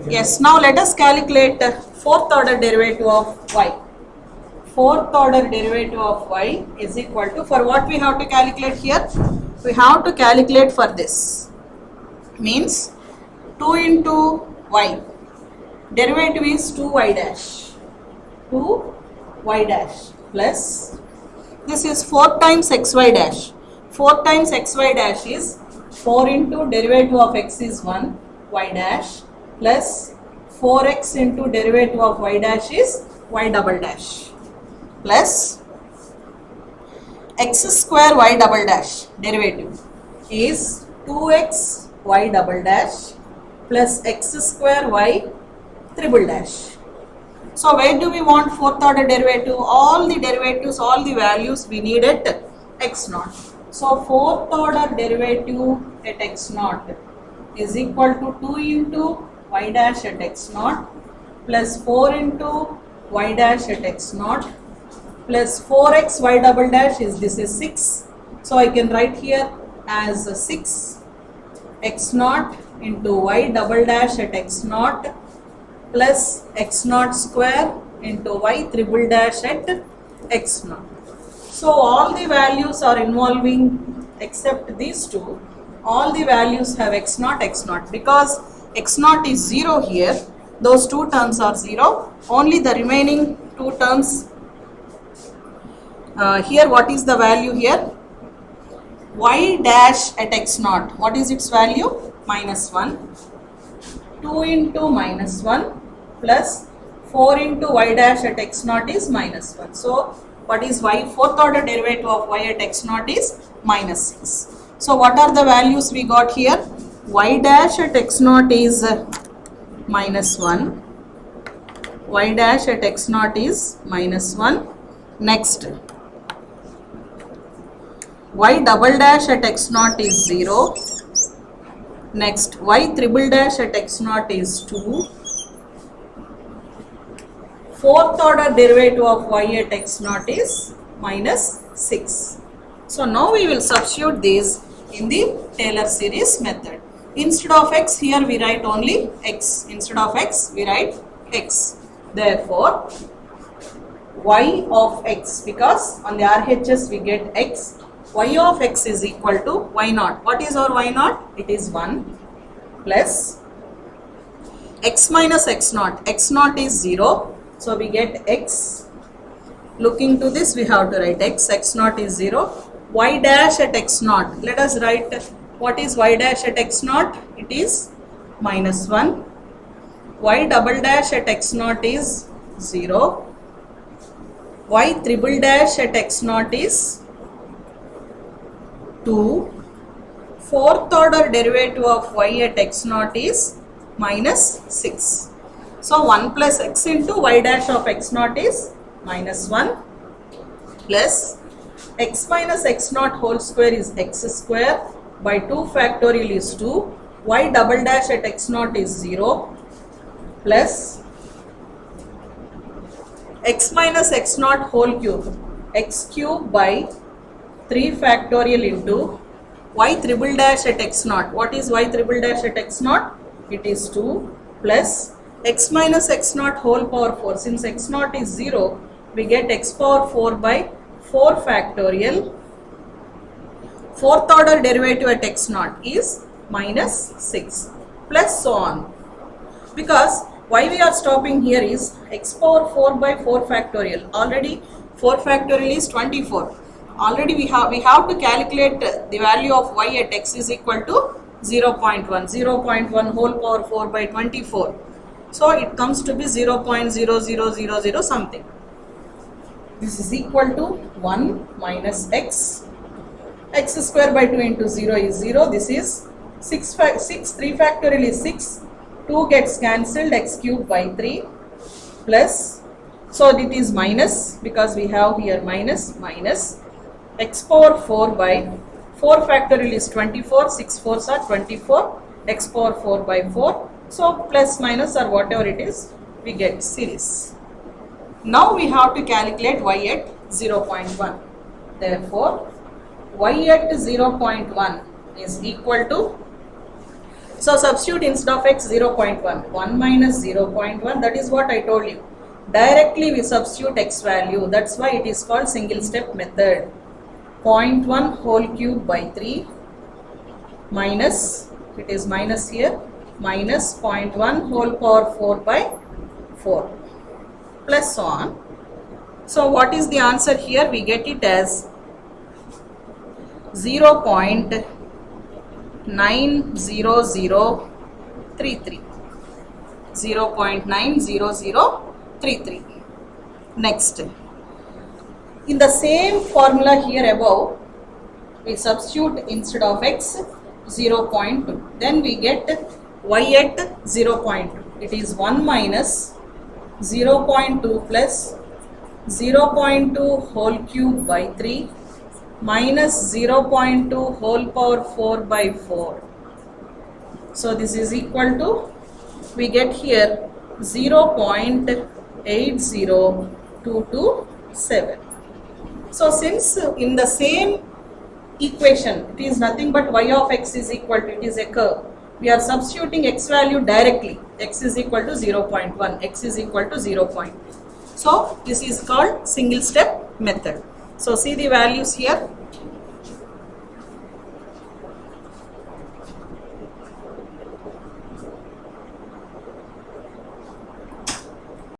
Yes, now let us calculate fourth order derivative of y. Fourth order derivative of y is equal to, for what we have to calculate here? We have to calculate for this. Means 2 into y. Derivative is 2y dash. 2y dash plus, this is 4 times xy dash. 4 times xy dash is 4 into derivative of x is 1, y dash, plus 4x into derivative of y dash is y double dash, plus x square y double dash derivative is 2x y double dash plus x square y triple dash. So where do we want fourth order derivative? All the derivatives, all the values we need at x naught. So fourth order derivative at x naught is equal to 2 into y dash at x naught plus 4 into y dash at x naught plus 4x y double dash is, this is 6. So I can write here as 6 x naught into y double dash at x naught plus x naught square into y triple dash at x naught. So all the values are involving, except these two, all the values have x naught, because x naught is 0 here, those two terms are 0, only the remaining two terms here. What is the value here? Y dash at x naught, what is its value? Minus 1. 2 into minus 1 plus 4 into y dash at x naught is minus 1. So what is y? Fourth order derivative of y at x naught is minus 6. So what are the values we got here? Y dash at x naught is minus 1. Y dash at x naught is minus 1. Next, y double dash at x naught is 0. Next, y triple dash at x naught is 2. Fourth order derivative of y at x naught is minus 6. So now we will substitute these in the Taylor series method. Instead of x, here we write only x. Instead of x, we write x. Therefore, y of x, because on the RHS we get x, y of x is equal to y naught. What is our y naught? It is 1 plus x minus x naught. X naught is 0. So we get x. Looking to this, we have to write x. X naught is 0. Y dash at x naught. Let us write what is y dash at x naught. It is minus 1. Y double dash at x naught is 0. Y triple dash at x naught is 2. Fourth order derivative of y at x naught is minus 6. So 1 plus x into y dash of x naught is minus 1 plus x minus x naught whole square is x square by 2 factorial is 2. Y double dash at x naught is 0 plus x minus x naught whole cube, x cube by 3 factorial into y triple dash at x naught. What is y triple dash at x naught? It is 2 plus x minus x naught whole power 4. Since x naught is 0, we get x power 4 by 4 factorial. Fourth order derivative at x naught is minus 6 plus so on. Because why we are stopping here is x power 4 by 4 factorial. Already 4 factorial is 24. Already we have to calculate the value of y at x is equal to 0.1. 0.1 whole power 4 by 24. So it comes to be 0.0000 something. This is equal to 1 minus x. X square by 2 into 0 is 0. This is 6. 3 factorial is 6. 2 gets cancelled, x cube by 3 plus, so it is minus, because we have here minus x power 4 by 4 factorial is 24. 6 4s are 24. X power 4 by 4. So plus minus or whatever it is, we get series. Now we have to calculate y at 0.1. Therefore, y at 0.1 is equal to, So substitute instead of x 0.1, 1 minus 0.1, that is what I told you. Directly we substitute x value, that's why it is called single step method. 0.1 whole cube by 3 minus, it is minus here, minus 0.1 whole power 4 by 4 plus so on. So what is the answer here? We get it as 0.90033. 0.90033. Next, in the same formula here above, we substitute instead of x 0.2. Then we get y at 0.2. It is 1 minus 0.2 plus 0.2 whole cube by 3 minus 0.2 whole power 4 by 4. So this is equal to, we get here 0.80227. So since in the same equation it is nothing but y of x is equal to, it is a curve, we are substituting x value directly, x is equal to 0.1, x is equal to 0.2. So this is called single step method. So see the values here,